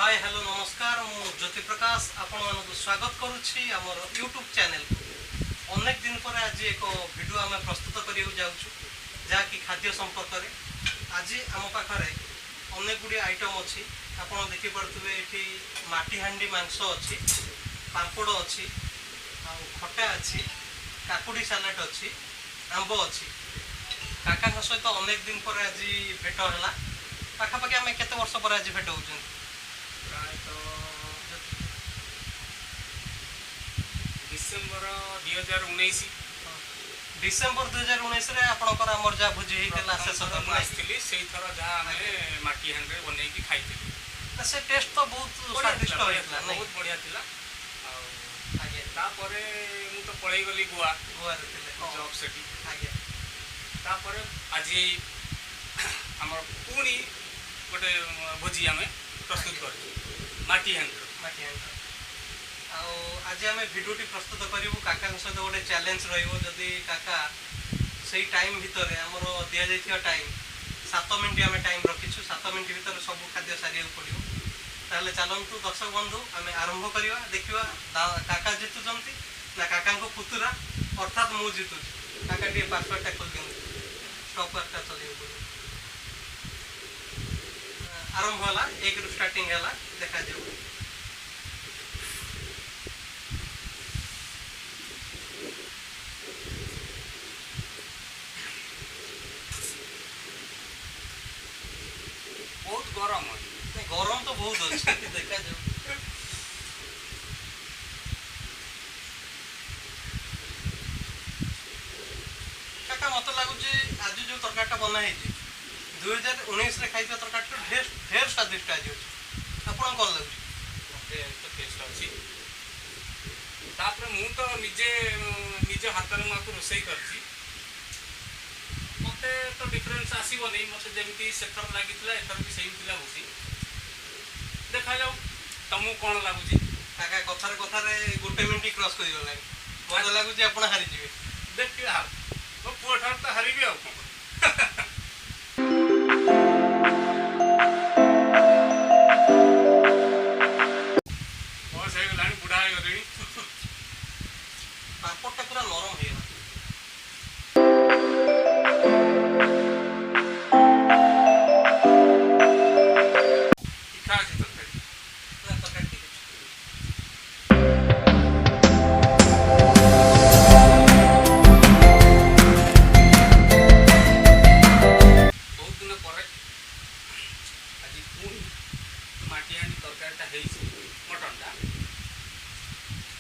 Hi hello नमस्कार मु ज्योति प्रकाश आपण मानक स्वागत करुच्ची आमर यूट्यूब चैनल को अनेक दिन पर आज एक वीडियो आम प्रस्तुत करियो जाउछु जहाँकि खाद्य संपर्क में आज आम पाखरे अनेक गुड़ी आइटम अच्छी आपण देखि पड़ुवे ये माटी हांडी मांस अच्छी पापड़ अच्छी खटा अच्छी काकुड़ी सालाड अच्छी आंब अच्छी काका सहित अनेक दिन पर आज भेट है पाखापाखि आम केते वर्ष पर आज भेट होउछन डिसेम्बर 2019 डिसेम्बर 2019 रे आपनकर हमर जा भोजी हेतला शेष थर आस्थिली सेही थर जा हमें माटी हांडे बनै की खाइथिली से टेस्ट तो बहुत स्वादिष्ट होइतला बहुत बढ़िया थिला आगे तापरे मु तो पळै गली गोवा रे थिले जॉब सेठी आगे तापरे आज हमर पूरी गोटे भोजी हमें प्रस्तुत कर माटी हांडे आज आम भिडियोटी प्रस्तुत करूँ काका सहित गोटे चैलेंज रही काका से टाइम भितर आमर दि जा टाइम 7 मिनिट आम टाइम रखीचु 7 मिनिट भितर सब खाद्य सारे पड़ो ताहले चलतु दर्शक बंधु आम आरंभ करवा देखा काका जितुंट ना काका पुतुरा अर्थात मु जितु काका टे पासवर्डटा खोल दिखाँ स्टॉप वर्कटा चल पड़ो आरंभ है 1 रु स्टार्टिंग है देखा जाऊ गरम गरम तो बहुत अच्छे देखा जाऊ काका मत लगुच आज जो तरकारीटा बनाई 2019 रे खाई तरकारी ढेर स्वादिष्ट आज आपन कौन लगुच मते तो टेस्ट अछि तापर मु तो निजे हाथ रे माको रोसई करछि मते तो डिफरेंस आसीबो नै मते जेमिति सेथर लागितला एथर भी सेम थिला बुझी देखा जाऊ तमु कोन लागुची काका कथारे गोटे मिनिट क्रॉस कर गला मते लागुची आपण हारि जिवे देखि हार मो पुआ ठार त हारिबी आ और सही लानी बुढ़ा है गरी पापड़टा पूरा नरम है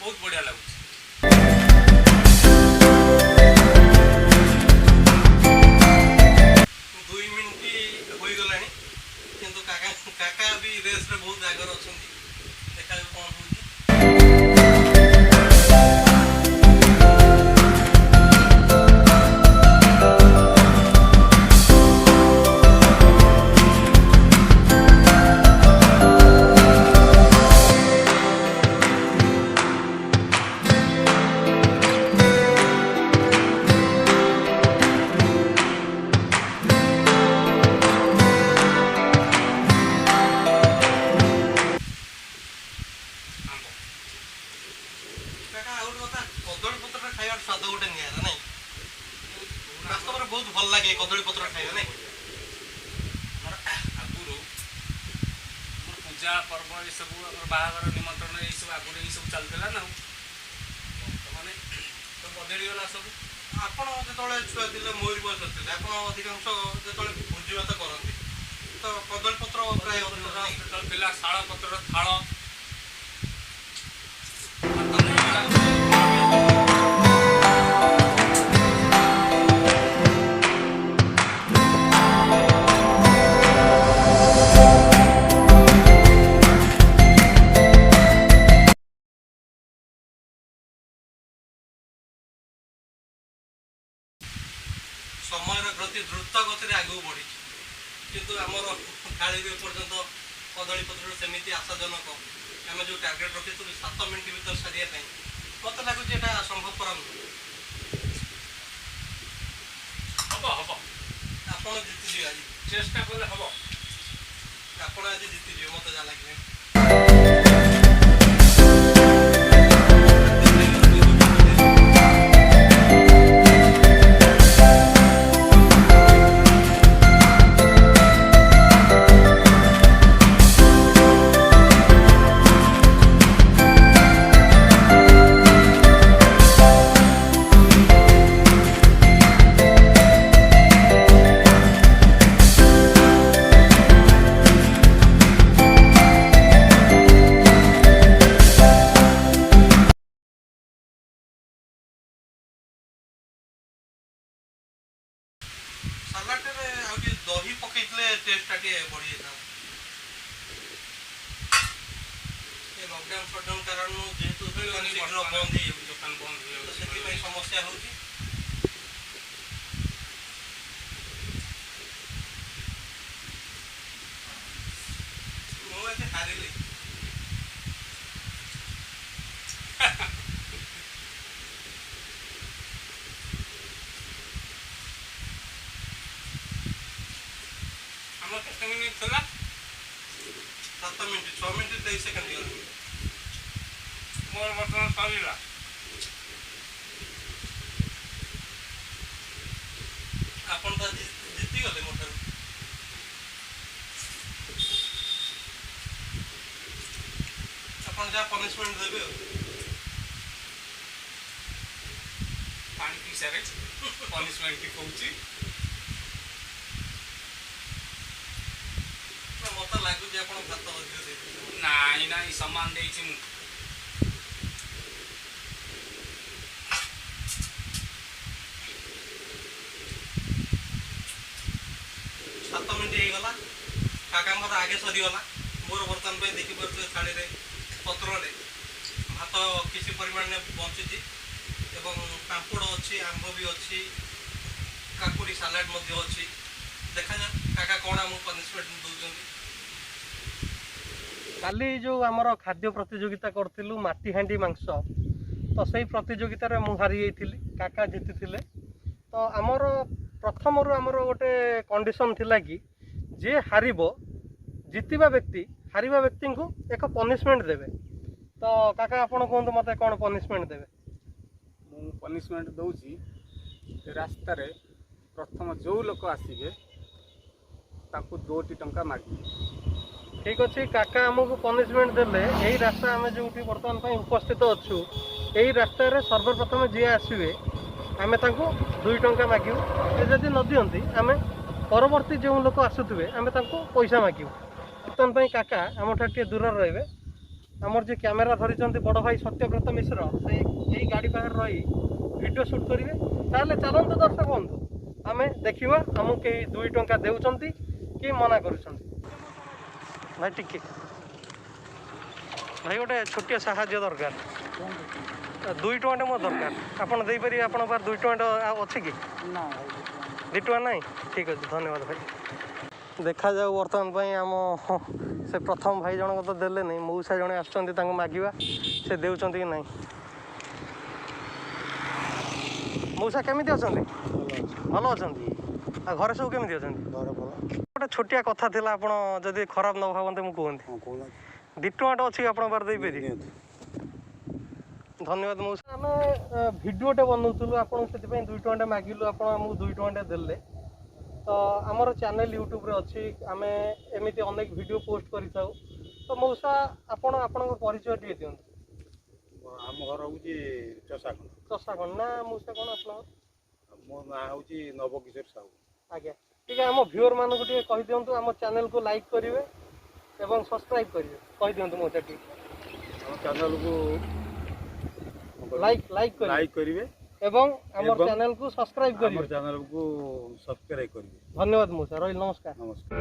बहुत बढ़िया लगुच काका भी रेस रे बहुत आगर अच्छा देखा कौन हो कदली पत्र खाइबार स्वाद गोटे निरा ना वास्तव में बहुत भल लगे कदली पत्र खाइबा ना आगुरु पूजा पर्व ये सब बाहागर निमंत्रण ये सब आगुरु ये सब चलता ना माने तो बदली गला सब आपण जो छुआ थे मोरी बयस थे आप अधिकांश जो भोजी भात करते तो कदली पत्र प्राय शाल पत्र थाल समय गति द्रुत गति आगे बढ़ी किंतु आमर थाली पर्यंत कदली पत्र सेमती आशाजनक आम जो टार्गेट रखी 7 मिनिट भर सारे मत लगुच संभवपर हम हम आप जीतीजे आज चेष्टा कले हम आप आज जीतीजे मत जहाँ लगे ସାଲାଡ଼ରେ ଆଉ ଟିକେ ଦହି ପକେଇଥିଲେ ଟେଷ୍ଟଟା ଟିକେ ବଢ଼ିଯାଇଥାନ୍ତା। ଏ ଲକଡାଉନ୍ ଫକଡାଉନ୍ କାରଣରୁ ଯେହେତୁ ଦୋକାନ ଶୀଘ୍ର ବନ୍ଦ ହେଇଯାଉଛି, ଦୋକାନ ବନ୍ଦ ତ ହେଇଯାଉଛି, ସେଥିପାଇଁ ସମସ୍ୟା ହେଉଛି। ମୁଁ ଆଜି ହାରିଲି। ଆମର କେତେ ମିନିଟ୍ ଥିଲା? 7 ମିନିଟ୍ 6 ମିନିଟ୍ 23 ସେକେଣ୍ଡ ହେଇଗଲା। ମୋର ବର୍ତ୍ତମାନ ସରିଲା। ଆପଣ ତ ଆଜି ଜିତିଗଲେ ମୋ ଠାରୁ। ଆପଣ ଯାହା ପନିସମେଣ୍ଟ ଦେବେ ଆଉ। ପାଣି ପିଇ ସାରେ ପନିସମେଣ୍ଟ କହୁଛି। ମତେ ଲାଗୁଛି ଆପଣ ଭାତ ଅଧିକ ଦେଇଥିଲେ। ନାଇଁ ନାଇଁ ସମାନ ଦେଇଛି ମୁଁ। 7 ମିନିଟ୍ ହେଇଗଲା। କାକାଙ୍କର ଆଗେ ସରିଗଲା। ମୋର ବର୍ତ୍ତମାନ ପାଇଁ ଦେଖିପାରୁଥିବେ ଥାଳିରେ ପତ୍ରରେ ଭାତ କିଛି ପରିମାଣରେ ବଞ୍ଚିଛି ଏବଂ ପାମ୍ପଡ଼ ଅଛି, ଆମ୍ବ ବି ଅଛି, କାକୁଡ଼ି ସାଲାଡ଼ ମଧ୍ୟ ଅଛି। ଦେଖାଯାଉ କାକା କ'ଣ ଆମକୁ ପନିସମେଣ୍ଟ ଦେଉଛନ୍ତି। କାଲି ଯେଉଁ ଆମର ଖାଦ୍ୟ ପ୍ରତିଯୋଗିତା କରିଥିଲୁ ମାଟି ହାଣ୍ଡି ମାଂସ, ତ ସେଇ ପ୍ରତିଯୋଗିତାରେ ମୁଁ ହାରିଯାଇଥିଲି, କାକା ଜିତିଥିଲେ। ତ ଆମର ପ୍ରଥମରୁ ଆମର ଗୋଟେ କଣ୍ଡିସନ୍ ଥିଲା କି ଯିଏ ହାରିବ, ଜିତିବା ବ୍ୟକ୍ତି ହାରିବା ବ୍ୟକ୍ତିଙ୍କୁ ଏକ ପନିସମେଣ୍ଟ ଦେବେ। ତ କାକା ଆପଣ କୁହନ୍ତୁ ମୋତେ କ'ଣ ପନିସମେଣ୍ଟ ଦେବେ? ମୁଁ ପନିସମେଣ୍ଟ ଦେଉଛି, ରାସ୍ତାରେ ପ୍ରଥମ ଯେଉଁ ଲୋକ ଆସିବେ ତାଙ୍କୁ 2ଟି ଟଙ୍କା ମାଗିବେ। ଠିକ୍ ଅଛି, କାକା ଆମକୁ ପନିସମେଣ୍ଟ ଦେଲେ। ଏଇ ରାସ୍ତା ଆମେ ଯେଉଁଠି ବର୍ତ୍ତମାନ ପାଇଁ ଉପସ୍ଥିତ ଅଛୁ, ଏଇ ରାସ୍ତାରେ ସର୍ବପ୍ରଥମେ ଯିଏ ଆସିବେ ଆମେ ତାଙ୍କୁ 2 ଟଙ୍କା ମାଗିବୁ। ସେ ଯଦି ନ ଦିଅନ୍ତି ଆମେ ପରବର୍ତ୍ତୀ ଯେଉଁ ଲୋକ ଆସୁଥିବେ ଆମେ ତାଙ୍କୁ ପଇସା ମାଗିବୁ। ବର୍ତ୍ତମାନ ପାଇଁ କାକା ଆମଠାରୁ ଟିକେ ଦୂରରେ ରହିବେ। ଆମର ଯିଏ କ୍ୟାମେରା ଧରିଛନ୍ତି ବଡ଼ ଭାଇ ସତ୍ୟବ୍ରତ ମିଶ୍ର, ସେଇ ଏଇ ଗାଡ଼ି ପାଖରେ ରହି ଭିଡ଼ିଓ ସୁଟ୍ କରିବେ। ତାହେଲେ ଚାଲନ୍ତୁ ଦର୍ଶକ ବନ୍ଧୁ, ଆମେ ଦେଖିବା ଆମକୁ କେହି 2 ଟଙ୍କା ଦେଉଛନ୍ତି କି ମନା କରୁଛନ୍ତି। ଭାଇ ଟିକେ ଭାଇ ଗୋଟେ ଛୋଟିଆ ସାହାଯ୍ୟ ଦରକାର। 2 ଟଙ୍କାଟେ ମୋର ଦରକାର, ଆପଣ ଦେଇପାରିବେ? ଆପଣଙ୍କ ପାଖରେ 2 ଟଙ୍କାଟା ଅଛି କି? 2 ଟଙ୍କା ନାହିଁ? ଠିକ୍ ଅଛି, ଧନ୍ୟବାଦ ଭାଇ। ଦେଖାଯାଉ ବର୍ତ୍ତମାନ ପାଇଁ ଆମ ସେ ପ୍ରଥମ ଭାଇ ଜଣକ ତ ଦେଲେନି, ମଉସା ଜଣେ ଆସୁଛନ୍ତି ତାଙ୍କୁ ମାଗିବା ସେ ଦେଉଛନ୍ତି କି ନାହିଁ। ମଉସା କେମିତି ଅଛନ୍ତି? ଭଲ ଅଛନ୍ତି। ଆଉ ଘରେ ସବୁ କେମିତି ଅଛନ୍ତି? ଗୋଟେ ଛୋଟିଆ କଥା ଥିଲା, ଆପଣ ଯଦି ଖରାପ ନ ଭାବନ୍ତେ ମୁଁ କୁହନ୍ତି। 2 ଟଙ୍କାଟା ଅଛି ଆପଣଙ୍କ ପାଖରେ, ଦେଇପାରିବେ? ଧନ୍ୟବାଦ ମଉସା। ଆମେ ଭିଡ଼ିଓଟେ ବନାଉଥିଲୁ, ଆପଣଙ୍କୁ ସେଥିପାଇଁ 2 ଟଙ୍କାଟେ ମାଗିଲୁ, ଆପଣ ଆମକୁ 2 ଟଙ୍କାଟେ ଦେଲେ। ତ ଆମର ଚ୍ୟାନେଲ୍ ୟୁଟ୍ୟୁବରେ ଅଛି, ଆମେ ଏମିତି ଅନେକ ଭିଡ଼ିଓ ପୋଷ୍ଟ କରିଥାଉ। ତ ମଉସା ଆପଣ ଆପଣଙ୍କ ପରିଚୟ ଟିକେ ଦିଅନ୍ତୁ। ଆମ ଘର ହେଉଛି ଚଷାଖଣ୍ଡ। ଚଷାଖଣ୍ଡ ନା ମଉସା କ'ଣ ଆପଣଙ୍କର? ମୋ ନାଁ ହେଉଛି ନବକିଶୋର ସାହୁ। ଆଜ୍ଞା, ଟିକେ ଆମ ଭିଉଅର୍ମାନଙ୍କୁ ଟିକେ କହିଦିଅନ୍ତୁ ଆମ ଚ୍ୟାନେଲ୍କୁ ଲାଇକ୍ କରିବେ ଏବଂ ସବସ୍କ୍ରାଇବ୍ କରିବେ। କହିଦିଅନ୍ତୁ ମଉସା ଟିକେ। ଆମ ଚ୍ୟାନେଲକୁ ଲାଇକ୍ କରିବେ ଏବଂ ଆମର ଚ୍ୟାନେଲ୍କୁ ସବସ୍କ୍ରାଇବ୍ ଆମ କରିବେ। ଚ୍ୟାନେଲକୁ ସବସ୍କ୍ରାଇବ୍ କରିବେ। ଧନ୍ୟବାଦ ମଉସା, ରହିଲି, ନମସ୍କାର। ନମସ୍କାର।